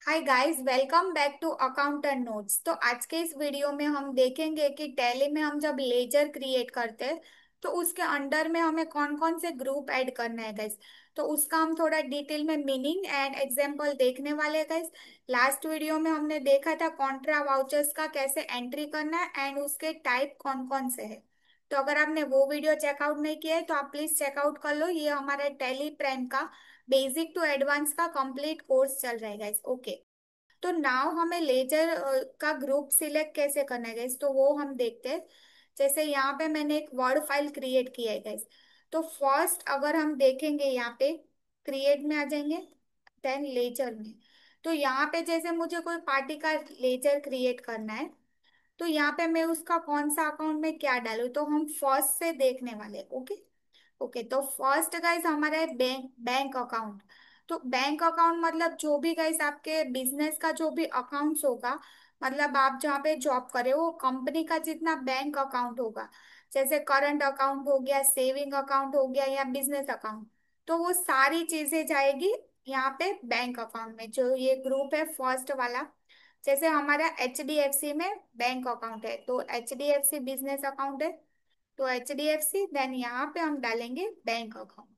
Hi guys, welcome back to accountant notes. तो आज के इस वीडियो में हम देखेंगे कि टैली में हम जब लेजर क्रिएट करते हैं तो उसके अंडर में हमें कौन कौन से ग्रुप ऐड करना है गाइस। तो उसका हम थोड़ा डिटेल में मीनिंग एंड एग्जांपल देखने वाले हैं गाइस। लास्ट वीडियो में हमने देखा था कॉन्ट्रा वाउचर्स का कैसे एंट्री करना है एंड उसके टाइप कौन कौन से है। तो अगर आपने वो वीडियो चेकआउट नहीं किया है तो आप प्लीज चेकआउट कर लो। ये हमारे टैली प्राइम का बेसिक टू एडवांस का कंप्लीट कोर्स चल रहा है गाइस। ओके। तो नाउ हमें लेजर का ग्रुप सिलेक्ट कैसे करना है गाइस, तो वो हम देखते हैं। जैसे यहाँ पे मैंने एक वर्ड फाइल क्रिएट किया है गाइस। तो फर्स्ट अगर हम देखेंगे यहाँ पे क्रिएट में आ जाएंगे, देन लेजर में। तो यहाँ पे जैसे मुझे कोई पार्टी का लेजर क्रिएट करना है तो यहाँ पे मैं उसका कौन सा अकाउंट में क्या डालूं, तो हम फर्स्ट से देखने वाले। ओके। ओके, तो फर्स्ट गाइस हमारा है बैंक बैंक अकाउंट। तो बैंक अकाउंट मतलब जो भी गाइस आपके बिजनेस का जो भी अकाउंट्स होगा, मतलब आप जहाँ पे जॉब करे वो कंपनी का जितना बैंक अकाउंट होगा, जैसे करंट अकाउंट हो गया, सेविंग अकाउंट हो गया या बिजनेस अकाउंट, तो वो सारी चीजें जाएगी यहाँ पे बैंक अकाउंट में, जो ये ग्रुप है फर्स्ट वाला। जैसे हमारा HDFC में बैंक अकाउंट है तो HDFC बिजनेस अकाउंट है, तो HDFC, देन यहाँ पे हम डालेंगे बैंक अकाउंट।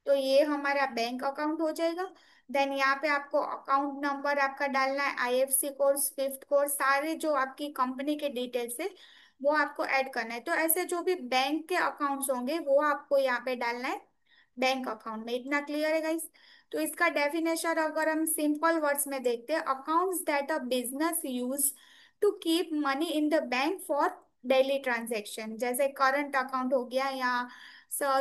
तो ये हमारा बैंक अकाउंट हो जाएगा। देन यहाँ पे आपको अकाउंट नंबर आपका डालना है, IFSC कोड, स्विफ्ट कोड, सारे जो आपकी कंपनी के डिटेल्स है वो आपको ऐड करना है। तो ऐसे जो भी बैंक के अकाउंट्स होंगे वो आपको यहाँ पे डालना है बैंक अकाउंट में। इतना क्लियर है गाइस। तो इसका डेफिनेशन अगर हम सिंपल वर्ड्स में देखते हैं, accounts that a business use to keep money in the bank for daily transaction. जैसे करंट अकाउंट हो गया या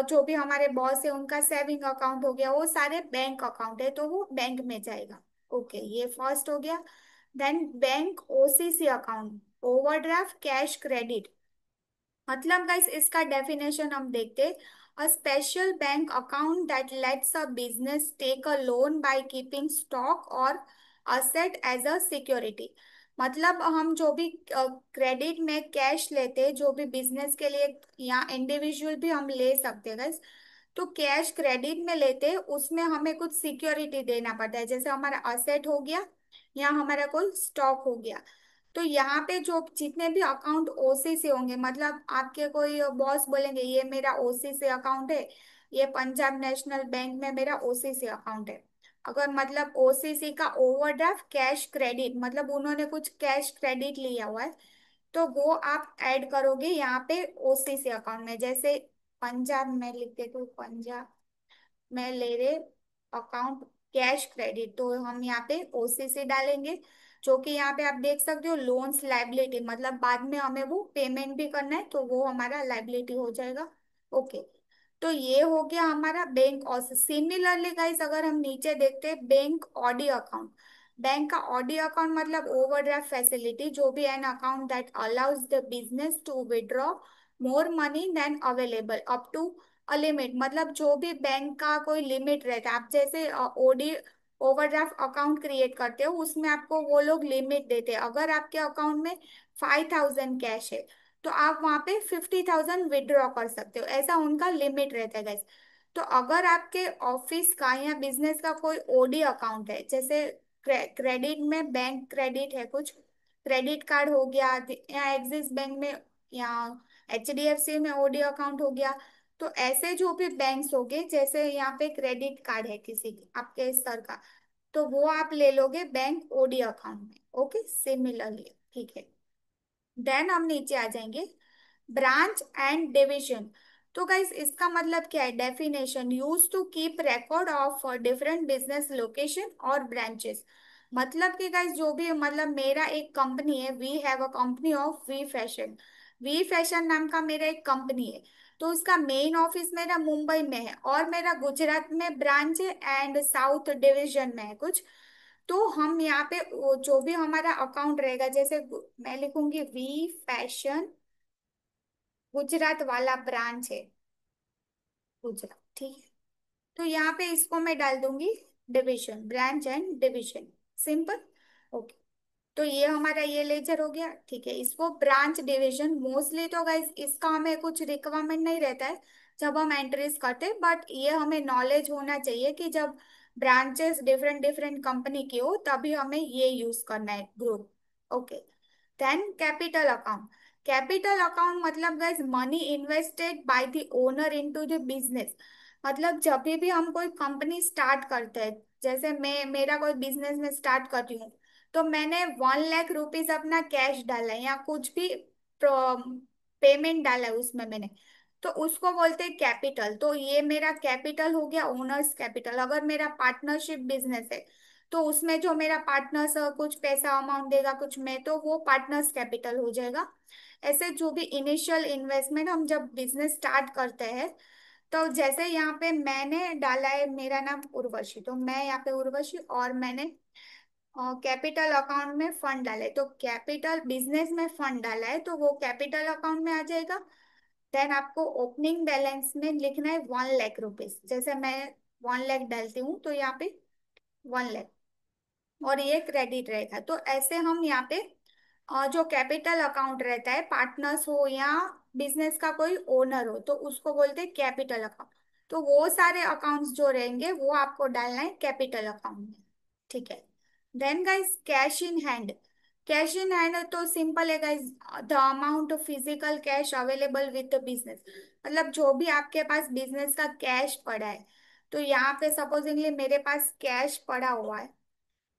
जो भी हमारे बॉस है उनका सेविंग अकाउंट हो गया, वो सारे बैंक अकाउंट है तो वो बैंक में जाएगा। ओके, ये फर्स्ट हो गया। Then bank OCC account, overdraft cash credit. मतलब गाइस इसका डेफिनेशन हम देखते, a special bank account that lets a business take a loan by keeping stock और असेट एज अ सिक्योरिटी। मतलब हम जो भी क्रेडिट में कैश लेते हैं, जो भी बिजनेस के लिए या इंडिविजुअल भी हम ले सकते हैं guys, तो कैश क्रेडिट में लेते हैं उसमें हमें कुछ सिक्योरिटी देना पड़ता है, जैसे हमारा असेट हो गया या हमारा कोई स्टॉक हो गया। तो यहाँ पे जो जितने भी अकाउंट OCC होंगे, मतलब आपके कोई बॉस बोलेंगे ये मेरा OCC अकाउंट है, ये पंजाब नेशनल बैंक में मेरा OCC अकाउंट है। अगर मतलब OCC का ओवरड्राफ्ट कैश क्रेडिट, मतलब उन्होंने कुछ कैश क्रेडिट लिया हुआ है, तो वो आप ऐड करोगे यहाँ पे OCC अकाउंट में। जैसे पंजाब में लिख देते हो, पंजाब में ले रहे अकाउंट कैश क्रेडिट, तो हम यहाँ पे OCC डालेंगे। जो कि यहाँ पे आप देख सकते हो लोन्स लाइबिलिटी, मतलब बाद में हमें वो पेमेंट भी करना है तो वो हमारा लाइबिलिटी हो जाएगा। ओके। तो ये हो गया हमारा बैंक। और सिमिलरली गाइस अगर हम नीचे देखते हैं बैंक ऑडी अकाउंट, बैंक का ऑडी अकाउंट मतलब ओवरड्राफ्ट फैसिलिटी, जो भी an account that allows the business to withdraw more money than available up to a limit. मतलब जो भी बैंक का कोई लिमिट रहता है, आप जैसे OD ओवरड्राफ्ट अकाउंट क्रिएट करते हो उसमें आपको वो लोग लिमिट देते हैं। अगर आपके अकाउंट में 5,000 कैश है तो आप वहां पे 50,000 विड्रॉ कर सकते हो, ऐसा उनका लिमिट रहता है गाइस। तो अगर आपके ऑफिस का या बिजनेस का कोई OD अकाउंट है, जैसे क्रेडिट में बैंक क्रेडिट है, कुछ क्रेडिट कार्ड हो गया या एक्सिस बैंक में या HDFC में OD अकाउंट हो गया, तो ऐसे जो भी बैंक्स होंगे, जैसे यहाँ पे क्रेडिट कार्ड है किसी आपके सर का, तो वो आप ले लोगे बैंक OD अकाउंट में। ओके, सिमिलरली ठीक है। देन हम नीचे आ जाएंगे, ब्रांच एंड डिवीजन। तो गाइस इसका मतलब क्या है, definition, use to keep record of different business location और ब्रांचेस। मतलब कि गाइस जो भी, मतलब मेरा एक कंपनी है, we have a company of V Fashion, V Fashion नाम का मेरा एक कंपनी है। तो उसका मेन ऑफिस मेरा मुंबई में है और मेरा गुजरात में ब्रांच है एंड साउथ डिवीजन में है कुछ। तो हम यहाँ पे जो भी हमारा अकाउंट रहेगा, जैसे मैं लिखूंगी वी फैशन गुजरात वाला ब्रांच है, गुजरात, ठीक है। तो यहाँ पे इसको मैं डाल दूंगी division, branch and division, simple. Okay. तो ये हमारा ये लेजर हो गया, ठीक है। इसको ब्रांच डिवीजन, मोस्टली तो गाइस इसका हमें कुछ रिक्वायरमेंट नहीं रहता है जब हम एंट्रीज करते, बट ये हमें नॉलेज होना चाहिए कि जब ब्रांचेस डिफरेंट डिफरेंट कंपनी की हो तभी हमें ये यूज करना है group. Okay. Then capital account. Capital account मतलब guys money invested by the owner into the business. मतलब जब भी हम कोई कंपनी स्टार्ट करते हैं, जैसे मैं मेरा कोई बिजनेस में स्टार्ट कर रही हूँ, तो मैंने 1 लाख रुपीज अपना कैश डाला है या कुछ भी पेमेंट डाला है उसमें मैंने, तो उसको बोलते हैं कैपिटल। तो ये मेरा कैपिटल हो गया, ओनर्स कैपिटल। अगर मेरा पार्टनरशिप बिजनेस है तो उसमें जो मेरा पार्टनर्स कुछ पैसा अमाउंट देगा कुछ में, तो वो पार्टनर्स कैपिटल हो जाएगा। ऐसे जो भी इनिशियल इन्वेस्टमेंट हम जब बिजनेस स्टार्ट करते हैं, तो जैसे यहाँ पे मैंने डाला है, मेरा नाम उर्वशी, तो मैं यहाँ पे उर्वशी और मैंने कैपिटल अकाउंट में फंड डाला है, तो कैपिटल बिजनेस में फंड डाला है तो वो कैपिटल अकाउंट में आ जाएगा। देन आपको ओपनिंग बैलेंस में लिखना है 1 लाख रुपीज। जैसे मैं 1 लाख डालती हूँ तो यहाँ पे 1 लाख, और ये क्रेडिट रहेगा। तो ऐसे हम यहाँ पे जो कैपिटल अकाउंट रहता है, पार्टनर्स हो या बिजनेस का कोई ओनर हो, तो उसको बोलते हैं कैपिटल अकाउंट। तो वो सारे अकाउंट्स जो रहेंगे वो आपको डालना है कैपिटल अकाउंट में। ठीक है। Then guys cash in hand. Cash in hand तो सिंपल है guys, the amount of physical cash available with the business. मतलब जो भी आपके पास बिजनेस का कैश पड़ा है, तो यहाँ पे सपोजिंगली मेरे पास कैश पड़ा हुआ है।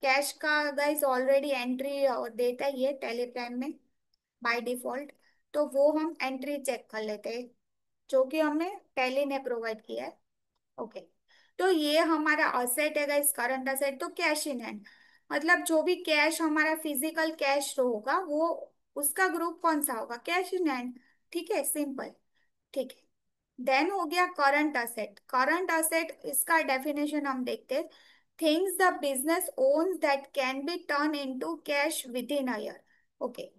कैश का गाइस ऑलरेडी एंट्री देता ही है टेलीग्राम में बाय डिफॉल्ट, तो वो हम एंट्री चेक कर लेते हैं जो कि हमें टेली ने प्रोवाइड किया है। ओके। तो ये हमारा असेट है गाइस, करंट असेट। तो कैश इन हैंड मतलब जो भी कैश हमारा फिजिकल कैश होगा वो, उसका ग्रुप कौन सा होगा, कैश इन हैंड। ठीक है, सिंपल। ठीक है। देन हो गया करंट असेट। करंट असेट इसका डेफिनेशन हम देखते हैं। Things the business owns that can be turn into cash with in a year. Okay.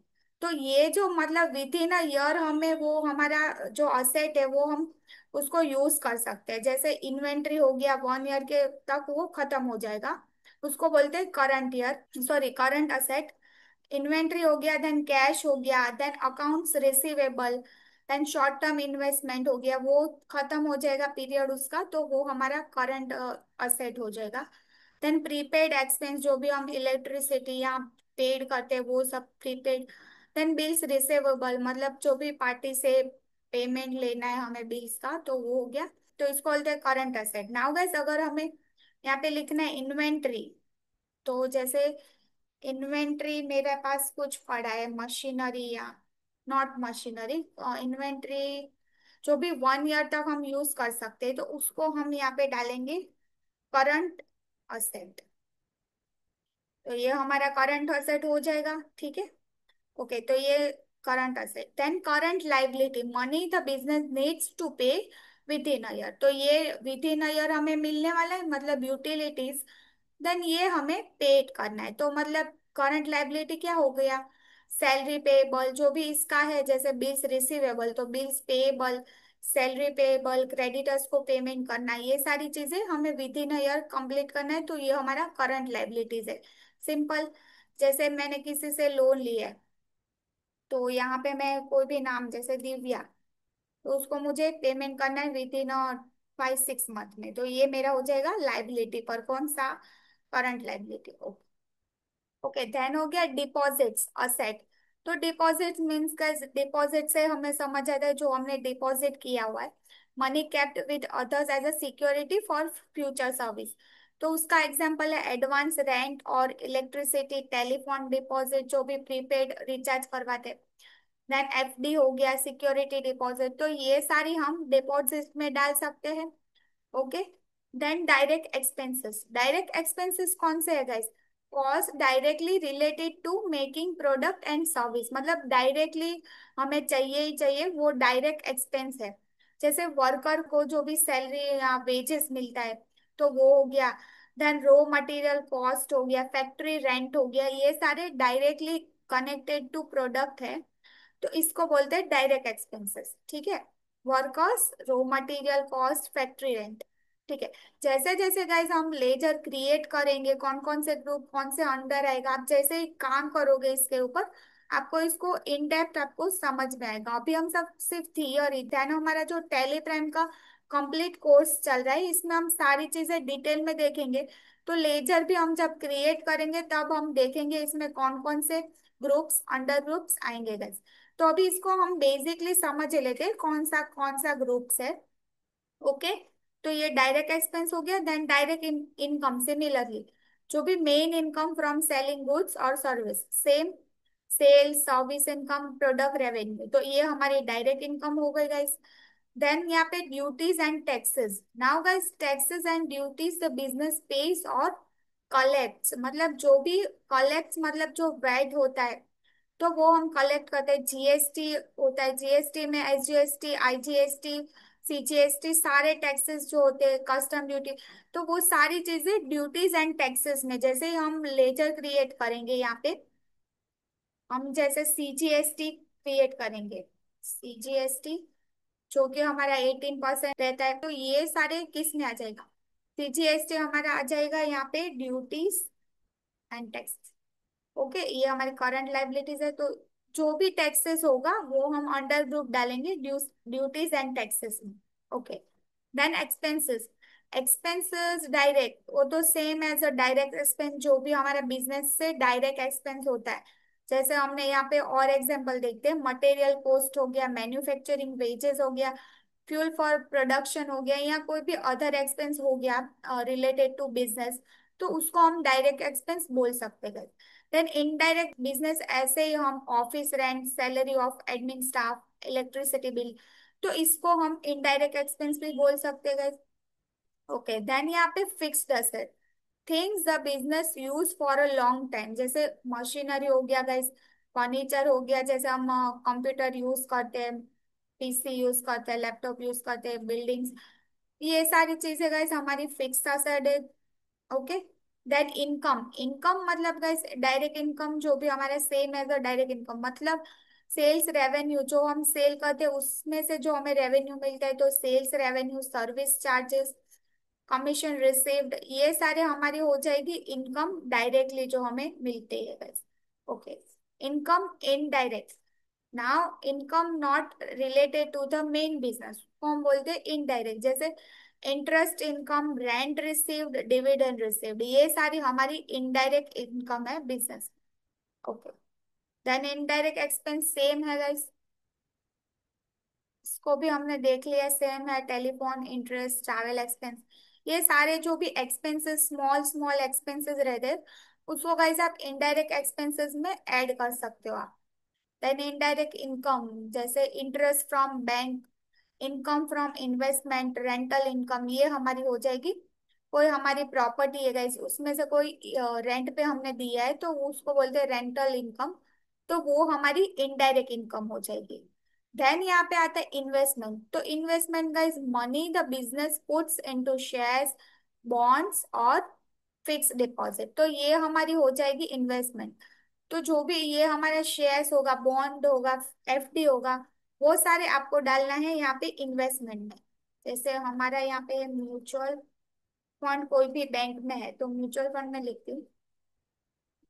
तो ये जो मतलब विद इन अ ईयर हमें वो हमारा जो असेट है वो हम उसको यूज कर सकते हैं। जैसे इन्वेंट्री हो गया 1 ईयर के तक वो खत्म हो जाएगा, उसको बोलते हैं current year, sorry current asset. Inventory हो गया, देन कैश हो गया, then accounts receivable, then short term investment हो गया, वो खत्म हो जाएगा पीरियड उसका, तो वो हमारा करंट असेट हो जाएगा। देन प्रीपेड एक्सपेंस, जो भी हम इलेक्ट्रिसिटी या पेड करते हैं वो सब प्रीपेड। देन बिल्स रिसीवेबल, मतलब जो भी पार्टी से पेमेंट लेना है हमें बिल्स का, तो वो हो गया। तो इसको बोलते हैं करंट असेट। नाउ गाइस अगर हमें यहाँ पे लिखना है इन्वेंट्री, तो जैसे इन्वेंट्री मेरे पास कुछ पड़ा है मशीनरी या नॉट मशीनरी, इन्वेंट्री जो भी 1 ईयर तक हम यूज कर सकते हैं, तो उसको हम यहाँ पे डालेंगे करंट असेट। तो ये हमारा करंट असेट हो जाएगा। ठीक है। ओके। तो ये current asset. Then current liability, money the business needs to pay within a year. तो ये विद इन अ ईयर हमें मिलने वाला है, मतलब यूटिलिटीज। देन ये हमें पेड करना है, तो मतलब करंट लाइबिलिटी क्या हो गया, सैलरी पेएबल जो भी इसका है, जैसे बिल्स रिसीवेबल तो bills payable, salary payable, creditors को पेमेंट करना, ये सारी चीजें हमें with in a year complete करना है, तो ये हमारा करंट लाइबिलिटीज है। सिंपल। जैसे मैंने किसी से लोन लिया है, तो यहाँ पे मैं कोई भी नाम जैसे दिव्या, तो उसको मुझे पेमेंट करना है विद इन 5-6 मंथ में, तो ये मेरा हो जाएगा लाइबिलिटी पर कौन सा, करंट लाइबिलिटी। ओके। देन हो गया डिपॉजिट्स असेट। तो डिपॉजिट मीन्स का, डिपॉजिट से हमें समझ आता है जो हमने डिपॉजिट किया हुआ है, money kept with others as a security for future service. तो उसका एग्जांपल है एडवांस रेंट और इलेक्ट्रिसिटी, टेलीफोन डिपॉजिट जो भी प्रीपेड रिचार्ज करवाते। देन एफडी हो गया सिक्योरिटी डिपॉजिट, तो ये सारी हम डिपॉजिट में डाल सकते हैं। Okay. Then direct expenses. Direct expenses कौन से है guys, cost directly related to making product and service, मतलब डायरेक्टली हमें चाहिए ही चाहिए, वो डायरेक्ट एक्सपेंस है। जैसे वर्कर को जो भी सैलरी या वेजेस मिलता है, तो वो हो गया। देन रॉ मटेरियल कॉस्ट हो गया, फैक्ट्री रेंट हो गया, ये सारे डायरेक्टली कनेक्टेड टू प्रोडक्ट है, तो इसको बोलते हैं डायरेक्ट एक्सपेंसेस। ठीक है। Workers, raw material cost, factory rent. ठीक है। जैसे जैसे गाइस हम लेजर क्रिएट करेंगे, कौन कौन से ग्रुप कौन से अंडर आएगा, आप जैसे ही काम करोगे इसके ऊपर, आपको इसको इन डेप्थ आपको समझ में आएगा। अभी हम सब सिर्फ थियरी, देन हमारा जो टेलीग्राम का कंप्लीट कोर्स चल रहा है, इसमें हम सारी चीजें डिटेल में देखेंगे। तो लेजर भी हम जब क्रिएट करेंगे तब हम देखेंगे इसमें कौन कौन से ग्रुप्स अंडर ग्रुप्स आएंगे गाइस। तो अभी इसको हम बेसिकली समझ लेते हैं कौन सा ग्रुप्स है। ओके। तो ये डायरेक्ट एक्सपेंस हो गया। देन डायरेक्ट इनकम सिमिलरली, जो भी main income from selling goods और service, same sales service income product revenue, तो ये हमारी डायरेक्ट इनकम हो गई गाइस। देन यहाँ पे duties and taxes. Now guys taxes and duties the business page और कलेक्ट्स, मतलब जो भी कलेक्ट्स मतलब जो वैट होता है तो वो हम कलेक्ट करते हैं। जीएसटी होता है, जीएसटी में एसजीएसटी आईजीएसटी सीजीएसटी सारे टैक्सेस जो होते हैं, कस्टम ड्यूटी, तो वो सारी चीजें ड्यूटीज एंड टैक्सेस में। जैसे ही हम लेजर क्रिएट करेंगे यहाँ पे, हम जैसे सीजीएसटी क्रिएट करेंगे, सीजीएसटी जो कि हमारा 18% रहता है, तो ये सारे किस में आ जाएगा, सीजीएसटी हमारा आ जाएगा यहाँ पे ड्यूटीज एंड टैक्स। ओके, ये हमारी करंट लाइबिलिटीज है। तो जो भी टैक्सेस होगा वो हम अंडर ग्रुप डालेंगे ड्यूटीज एंड टैक्सेस में। Okay. Then expenses. Expenses direct, वो तो same as a direct expense, जो भी हमारा बिजनेस से डायरेक्ट एक्सपेंस होता है। जैसे हमने यहाँ पे और एग्जांपल देखते हैं, मटेरियल कॉस्ट हो गया, मैन्युफैक्चरिंग वेजेस हो गया, फ्यूल फॉर प्रोडक्शन हो गया, या कोई भी अदर एक्सपेंस हो गया रिलेटेड टू बिजनेस, तो उसको हम डायरेक्ट एक्सपेंस बोल सकते हैं। देन इनडायरेक्ट बिजनेस, ऐसे ही हम office rent, salary of admin staff, electricity bill, तो इसको हम इनडायरेक्ट एक्सपेंस भी बोल सकते हैं। ओके। देन यहाँ पे fixed asset, things the business use for a long time, जैसे मशीनरी हो गया गाइस, फर्नीचर हो गया, जैसे हम कंप्यूटर यूज करते हैं, पीसी यूज करते हैं, लैपटॉप यूज करते हैं, बिल्डिंग्स, ये सारी चीजें गाइस हमारी फिक्स्ड असेट है। ओके। देन इनकम, इनकम मतलब गाइस डायरेक्ट इनकम, जो भी हमारा same as a direct income, मतलब सेल्स रेवेन्यू, जो हम सेल करते हैं उसमें से जो हमें रेवेन्यू मिलता है, तो sales revenue, service charges, commission received, ये सारे हमारी हो जाएगी इनकम डायरेक्टली जो हमें मिलते हैं guys. Okay. Income indirect, now income not related to the main business को हम बोलते हैं इनडायरेक्ट, जैसे interest income, rent received, dividend received, ये सारी हमारी इनडायरेक्ट इनकम है business. Okay. Then indirect expense सेम है गाइस, इसको भी हमने देख लिया, सेम है, टेलीफोन, इंटरेस्ट, ट्रैवल एक्सपेंस, ये सारे जो भी एक्सपेंसेस स्मॉल स्मॉल एक्सपेंसेस रहते हैं उसको गाइस आप इनडायरेक्ट एक्सपेंसेस में ऐड कर सकते हो आप। देन इनडायरेक्ट इनकम, जैसे interest from bank, income from investment, rental income, ये हमारी हो जाएगी, कोई हमारी प्रॉपर्टी है गाइस उसमें से कोई रेंट पे हमने दिया है तो उसको बोलते हैं रेंटल इनकम, तो वो हमारी इनडायरेक्ट इनकम हो जाएगी। देन यहाँ पे आता है इन्वेस्टमेंट, तो investment guys money the business puts into shares, bonds और फिक्स डिपॉजिट, तो ये हमारी हो जाएगी इन्वेस्टमेंट। तो जो भी ये हमारा शेयर्स होगा, बॉन्ड होगा, एफडी होगा, वो सारे आपको डालना है यहाँ पे इन्वेस्टमेंट में। जैसे हमारा यहाँ पे म्यूचुअल फंड कोई भी बैंक में है तो म्यूचुअल फंड में लिखती हूँ,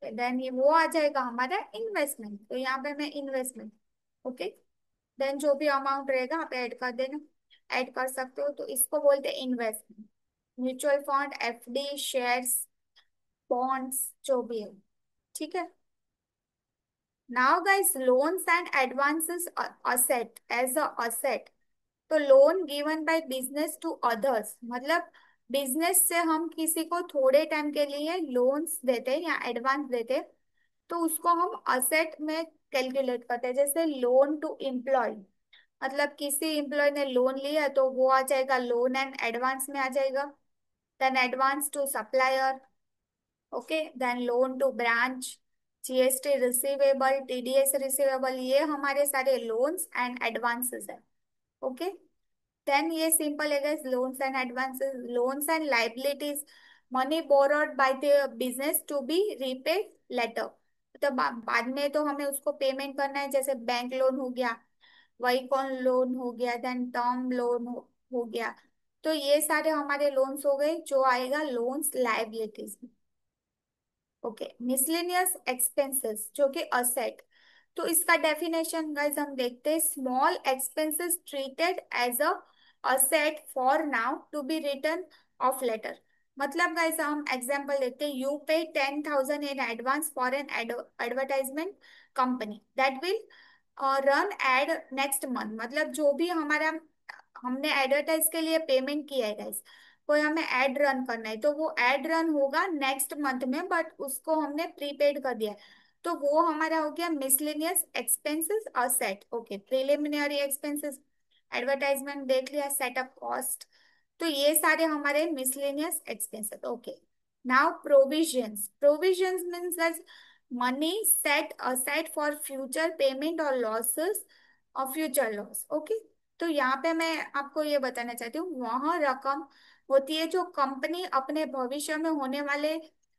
देन ये वो आ जाएगा हमारा इन्वेस्टमेंट, तो यहाँ पे मैं इन्वेस्टमेंट। ओके। देन जो भी अमाउंट रहेगा आप ऐड कर देना, ऐड कर सकते हो, तो इसको बोलते हैं investment. Mutual fund, FD, shares, bonds, जो भी है। ठीक है। Now guys loans and advances asset as a asset, तो loan given by business to others, मतलब बिजनेस से हम किसी को थोड़े टाइम के लिए लोन्स देते हैं या एडवांस देते हैं, तो उसको हम असेट में कैलकुलेट करते हैं। जैसे लोन टू एम्प्लॉय, मतलब किसी एम्प्लॉय ने लोन लिया तो वो आ जाएगा लोन एंड एडवांस में आ जाएगा। Then advance to supplier, okay, then loan to branch, GST receivable, TDS receivable, ये हमारे सारे लोन्स एंड एडवांसेस है। ओके। देन ये सिंपल है guys, loans and advances. Loans and liabilities, money borrowed by the business to be repaid later, तो बाद में तो हमें उसको पेमेंट करना है, जैसे बैंक लोन हो गया, वहीकल लोन हो गया, देन टर्म लोन हो गया, तो ये सारे हमारे लोन्स हो गए जो आएगा loans liabilities. Okay. Miscellaneous expenses जो कि असेट, तो इसका डेफिनेशन गाइस हम देखते हैं, small expenses treated as a asset for now to be written off later. मतलब गाइस हम एग्जांपल देखते हैं, you pay 10,000 in advance for an advertisement company that will run ad next month. मतलब जो भी हमारा हमने एडवर्टाइज के लिए पेमेंट किया है गाइस, कोई हमें एड रन करना है तो वो एड रन होगा नेक्स्ट मंथ में, बट उसको हमने प्रीपेड कर दिया है, तो वो हमारा हो गया मिसलेनियस एक्सपेंसेस और set. Okay, preliminary expenses advertisement देख लिया, सेटअप कॉस्ट, तो ये सारे हमारे miscellaneous expenses. Okay, now provisions. Provisions means money set aside for future payment और लॉसेस और फ्यूचर लॉस। ओके, तो यहाँ पे मैं आपको ये बताना चाहती हूँ, वह रकम होती है जो कंपनी अपने भविष्य में होने वाले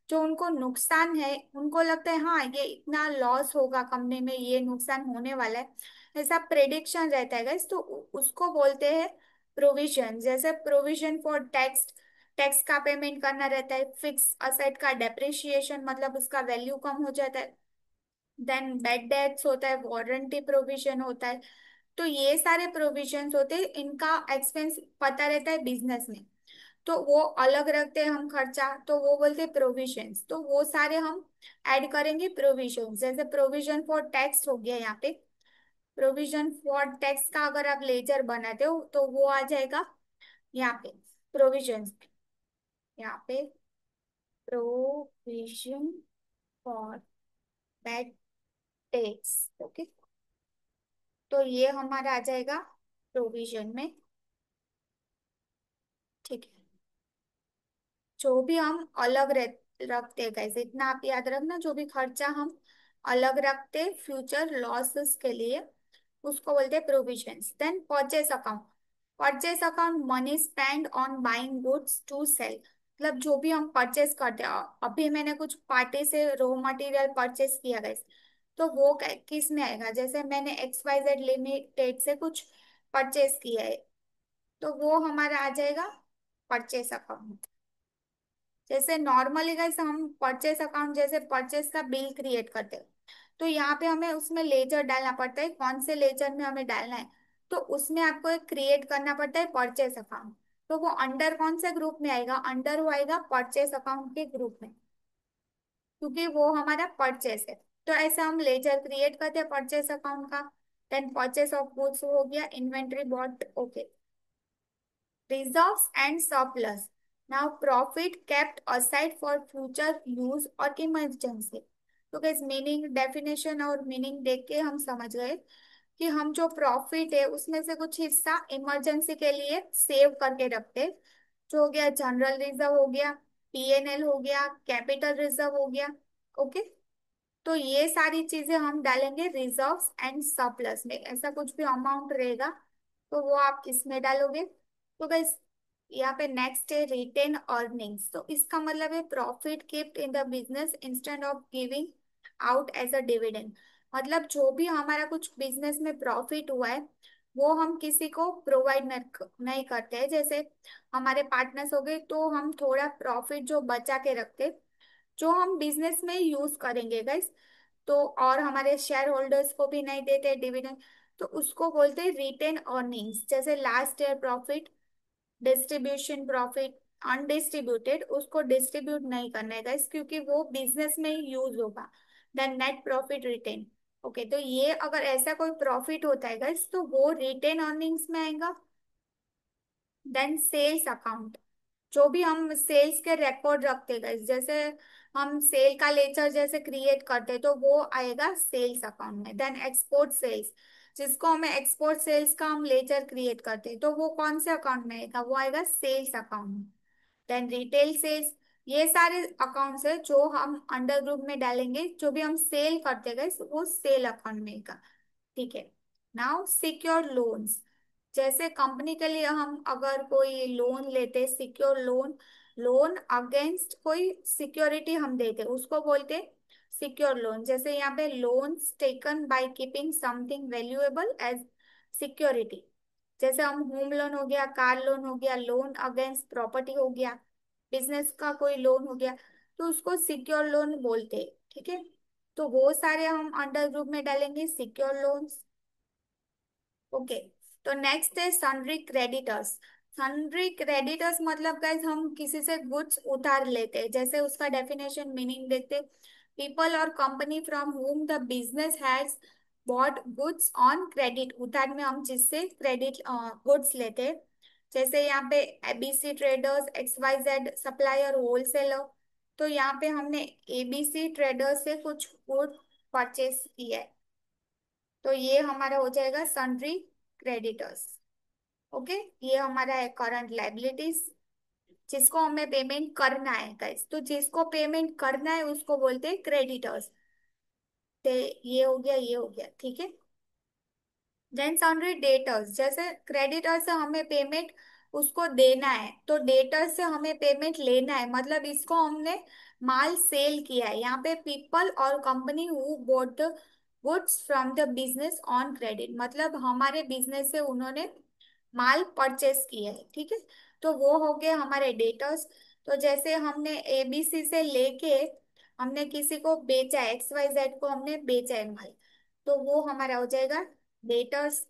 जो उनको नुकसान है, उनको लगता है हाँ ये इतना लॉस होगा कंपनी में, ये नुकसान होने वाला है, ऐसा प्रेडिक्शन रहता है गाइस, तो उसको बोलते हैं प्रोविजन। जैसे प्रोविजन फॉर टैक्स, टैक्स का पेमेंट करना रहता है, फिक्स असेट का डेप्रिसिएशन मतलब उसका वैल्यू कम हो जाता है, देन बैड डेट्स होता है, वारंटी प्रोविजन होता है। तो ये सारे प्रोविजंस होते हैं, इनका एक्सपेंस पता रहता है बिजनेस में, तो वो अलग रखते हैं हम खर्चा, तो वो बोलते हैं प्रोविजंस, तो वो सारे हम ऐड करेंगे प्रोविजंस। जैसे प्रोविजन फॉर टैक्स हो गया यहाँ पे, प्रोविजन फॉर टैक्स का अगर आप लेजर बनाते हो तो वो आ जाएगा यहाँ पे प्रोविजंस, यहाँ पे provision for bad tax. Okay, तो ये हमारा आ जाएगा प्रोविजन में। ठीक है, जो भी हम अलग रखते हैं कैसे, इतना आप याद रखना, जो भी खर्चा हम अलग रखते फ्यूचर लॉसेस के लिए उसको बोलते हैं provisions. Then purchase account. Purchase account money spend on buying goods to sell. मतलब जो भी हम परचेस करते हैं, अभी मैंने कुछ पार्टी से रॉ मटेरियल परचेस किया गया, तो वो किस में आएगा, जैसे मैंने XYZ लिमिटेड से कुछ परचेस किया है, तो वो हमारा आ जाएगा परचेस अकाउंट। जैसे नॉर्मली गाइस हम परचेस अकाउंट जैसे परचेस का बिल क्रिएट करते हैं, तो यहाँ पे हमें उसमें लेजर डालना पड़ता है, कौन से लेजर में हमें डालना है, तो उसमें आपको एक क्रिएट करना पड़ता है परचेस अकाउंट। तो वो अंडर कौन से ग्रुप में आएगा, अंडर वो आएगा परचेस अकाउंट के ग्रुप में, क्योंकि वो हमारा परचेस है। तो ऐसे हम लेजर क्रिएट करते हैं परचेस अकाउंट का। देन परचेस ऑफ गुड्स हो गया, inventory bought. Okay, reserves and surplus. Now profit kept aside for future use और इमरजेंसी। तो guys मीनिंग डेफिनेशन और मीनिंग देख के हम समझ गए कि हम जो प्रॉफिट है उसमें से कुछ हिस्सा इमरजेंसी के लिए सेव करके रखते, जो हो गया जनरल रिजर्व हो गया, PNL हो गया, कैपिटल रिजर्व हो गया। ओके, तो ये सारी चीजें हम डालेंगे रिजर्व्स एंड सरप्लस में, ऐसा कुछ भी अमाउंट रहेगा तो वो आप इसमें डालोगे। तो गाइस यहाँ पे नेक्स्ट है रिटेन अर्निंग्स। तो इसका मतलब है profit kept in the business instead of giving out as a dividend. मतलब जो भी हमारा कुछ बिजनेस में प्रॉफिट हुआ है वो हम किसी को प्रोवाइड नहीं करते हैं। जैसे हमारे पार्टनर्स हो गए तो हम थोड़ा प्रॉफिट जो बचा के रखते, जो हम बिजनेस में यूज करेंगे गाइस, तो और हमारे शेयर होल्डर्स को भी नहीं देते डिविडेंड, तो उसको बोलते हैं रिटेन अर्निंग्स। जैसे last year profit, distribution profit undistributed, उसको डिस्ट्रीब्यूट नहीं करना है गाइस क्योंकि वो बिजनेस में ही यूज होगा। Then net profit retain. Okay, तो ये अगर ऐसा कोई प्रॉफिट होता है गाइस तो वो रिटेन अर्निंग्स में आएगा। देन सेल्स अकाउंट, जो भी हम सेल्स के रिकॉर्ड रखते हैं guys, जैसे हम सेल का लेजर जैसे क्रिएट करते हैं तो वो आएगा सेल्स अकाउंट में। देन एक्सपोर्ट सेल्स, जिसको हमें एक्सपोर्ट सेल्स का हम लेजर क्रिएट करते हैं तो वो कौन से अकाउंट में आएगा, वो आएगा सेल्स अकाउंट में। देन रिटेल सेल्स, ये सारे अकाउंट्स है जो हम अंडर ग्रुप में डालेंगे, जो भी हम सेल करते गए वो सेल अकाउंट में आएगा। ठीक है, नाउ सिक्योर लोन्स। जैसे कंपनी के लिए हम अगर कोई लोन लेते, सिक्योर लोन, लोन अगेंस्ट कोई सिक्योरिटी हम देते उसको बोलते सिक्योर लोन। जैसे यहाँ पे loans taken by keeping something valuable as security, जैसे हम होम लोन हो गया, कार लोन हो गया, लोन अगेंस्ट प्रॉपर्टी हो गया, बिजनेस का कोई लोन हो गया, तो उसको सिक्योर लोन बोलते हैं। ठीक है, तो वो सारे हम अंडर ग्रुप में डालेंगे सिक्योर लोन्स। ओके, तो नेक्स्ट है सन्ड्री क्रेडिटर्स। सन्ड्री क्रेडिटर्स मतलब गाइस हम किसी से गुड्स उधार लेते हैं, जैसे उसका डेफिनेशन मीनिंग देखते, पीपल और company from whom the business has bought goods on credit, उधार में हम जिससे क्रेडिट गुड्स लेते हैं। जैसे यहाँ पे ABC traders, XYZ supplier, wholesaler. तो यहाँ पे हमने एबीसी ट्रेडर्स से कुछ गुड परचेस किया है, तो ये हमारा हो जाएगा सन्ड्री क्रेडिटर्स। ओके, ये हमारा है करंट लाइबिलिटीज, जिसको हमें पेमेंट करना है गाइस, तो जिसको पेमेंट करना है उसको बोलते हैं क्रेडिटर्स। तो ये हो गया, ये हो गया, ठीक है। देन सन्ड्री डेटर्स, जैसे क्रेडिटर से हमें पेमेंट उसको देना है, तो डेटर से हमें पेमेंट लेना है, मतलब इसको हमने माल सेल किया है। यहाँ पे पीपल और company who boat the goods from the business on credit, मतलब हमारे बिजनेस से उन्होंने माल परचेस किया है, ठीक है। तो वो हो गए हमारे डेटर्स। तो जैसे हमने एबीसी से लेके हमने किसी को बेचा है, XYZ को हमने बेचा है माल, तो वो हमारा हो जाएगा डेटर्स।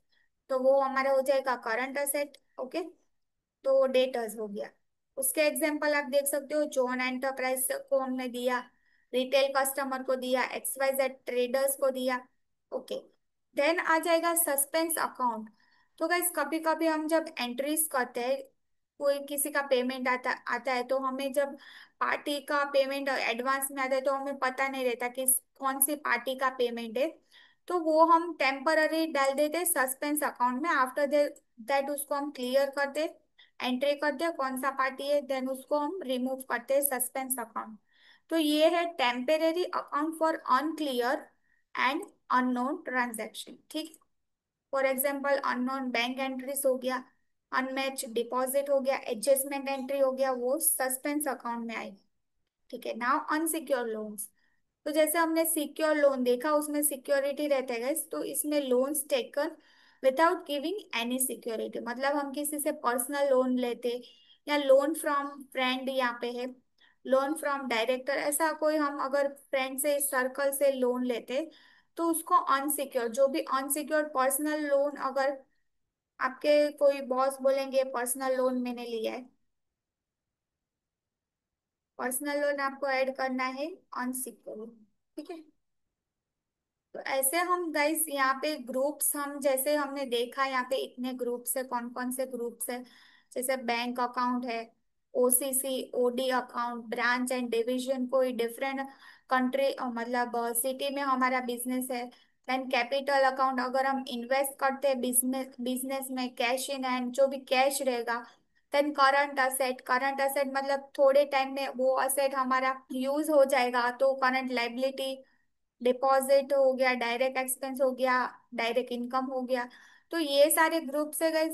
तो वो हमारा हो जाएगा करंट असेट। ओके, तो डेटर्स हो गया। उसके एग्जांपल आप देख सकते हो, जॉन एंटरप्राइज को हमने दिया, रिटेल कस्टमर को दिया, XYZ ट्रेडर्स को दिया। ओके, देन आ जाएगा सस्पेंस अकाउंट। तो गाइस कभी कभी हम जब एंट्रीज करते हैं, कोई किसी का पेमेंट आता आता है, तो हमें जब पार्टी का पेमेंट एडवांस में आता है तो हमें पता नहीं रहता कि कौन सी पार्टी का पेमेंट है, तो वो हम टेम्पररी डाल देते हैं सस्पेंस अकाउंट में। आफ्टर दैट उसको हम क्लियर करते, एंट्री करते हैं कौन सा पार्टी है, देन उसको हम रिमूव करते हैं सस्पेंस अकाउंट। तो ये है temporary account for unclear and unknown transaction, ठीक। For example unknown bank entries हो गया, अनमैच डिपॉजिट हो गया, एडजस्टमेंट एंट्री हो गया, वो सस्पेंस अकाउंट में आएगी, ठीक है। Now unsecure loans. तो जैसे हमने सिक्योर लोन देखा, उसमें सिक्योरिटी रहता है guys, तो इसमें loans taken without giving any security, मतलब हम किसी से पर्सनल लोन लेते, या लोन फ्रॉम फ्रेंड, यहाँ पे है लोन फ्रॉम डायरेक्टर, ऐसा कोई हम अगर फ्रेंड से सर्कल से लोन लेते, तो उसको अनसिक्योर, जो भी अनसिक्योर पर्सनल लोन, अगर आपके कोई बॉस बोलेंगे पर्सनल लोन मैंने लिया है, पर्सनल लोन आपको ऐड करना है अनसिक्योर, ठीक है। तो ऐसे हम गाइस यहाँ पे ग्रुप्स, हम जैसे हमने देखा यहाँ पे इतने ग्रुप्स है, कौन कौन से ग्रुप्स है, जैसे बैंक अकाउंट है, OCC OD account, branch and division, कोई डिफरेंट कंट्री मतलब सिटी में हमारा बिजनेस है। देन कैपिटल अकाउंट, अगर हम इन्वेस्ट करते हैं बिजनेस बिजनेस में, कैश इन हैंड, जो भी कैश रहेगा। Then current asset, current asset मतलब थोड़े टाइम में वो असेट हमारा यूज हो जाएगा, तो करंट लाइबिलिटी। डिपॉजिट हो गया, डायरेक्ट एक्सपेंस हो गया, डायरेक्ट इनकम हो गया। तो ये सारे ग्रुप से गाइज,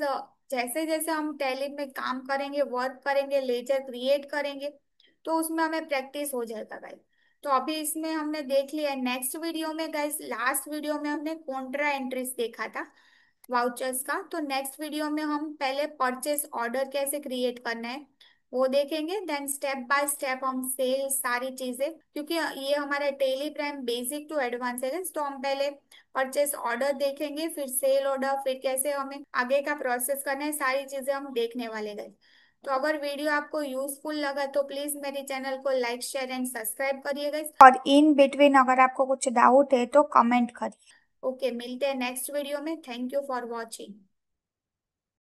जैसे जैसे हम टैली में काम करेंगे, वर्क करेंगे, लेजर क्रिएट करेंगे, तो उसमें हमें प्रैक्टिस हो जाएगा गाइज। तो अभी इसमें हमने देख लिया। नेक्स्ट वीडियो में गाइज, लास्ट वीडियो में हमने कॉन्ट्रा एंट्रीज देखा था वाउचर्स का, तो नेक्स्ट वीडियो में हम पहले परचेस ऑर्डर कैसे क्रिएट करना है वो देखेंगे, देन स्टेप बाय स्टेप हम सेल सारी चीजें, क्योंकि ये हमारा Tally Prime basic to advance है, तो हम पहले परचेस ऑर्डर देखेंगे, फिर सेल ऑर्डर, फिर कैसे हमें आगे का प्रोसेस करना है, सारी चीजें हम देखने वाले गए। तो अगर वीडियो आपको यूजफुल लगा तो प्लीज मेरे चैनल को लाइक शेयर एंड सब्सक्राइब करिएगा, और इन बिटवीन अगर आपको कुछ डाउट है तो कमेंट करिए। ओके, मिलते हैं नेक्स्ट वीडियो में। Thank you for watching.